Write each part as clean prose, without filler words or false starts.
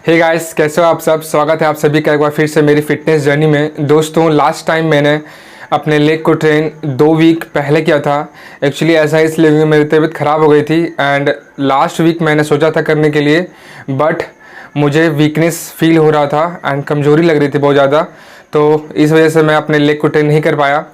Hey guys, कैसे हो आप सब। स्वागत है आप सभी का एक बार फिर से मेरी फिटनेस जर्नी में। दोस्तों, लास्ट टाइम मैंने अपने लेग को ट्रेन 2 वीक पहले किया था। एक्चुअली ऐसा इसलिए क्योंकि मेरी तबीयत ख़राब हो गई थी एंड लास्ट वीक मैंने सोचा था करने के लिए, बट मुझे वीकनेस फील हो रहा था एंड कमज़ोरी लग रही थी बहुत ज़्यादा। तो इस वजह से मैं अपने लेग को ट्रेन नहीं कर पाया।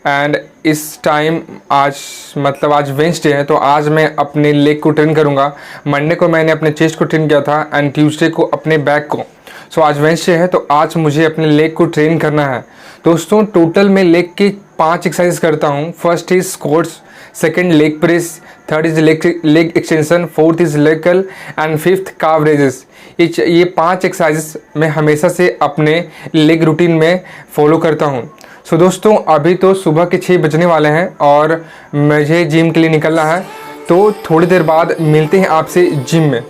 एंड इस टाइम आज वेंसडे है, तो आज मैं अपने लेग को ट्रेन करूँगा। मंडे को मैंने अपने चेस्ट को ट्रेन किया था एंड ट्यूसडे को अपने बैक को। सो आज वेंसडे है, तो आज मुझे अपने लेग को ट्रेन करना है। दोस्तों, टोटल मैं लेग के 5 एक्सरसाइज करता हूँ। First is squats, second leg press, third is leg extension, fourth is leg curl and fifth calf raises. ये 5 एक्सरसाइज मैं हमेशा से अपने लेग रूटीन में फॉलो करता हूँ। सो दोस्तों, अभी तो सुबह के 6 बजने वाले हैं और मुझे जिम के लिए निकलना है, तो थोड़ी देर बाद मिलते हैं आपसे जिम में।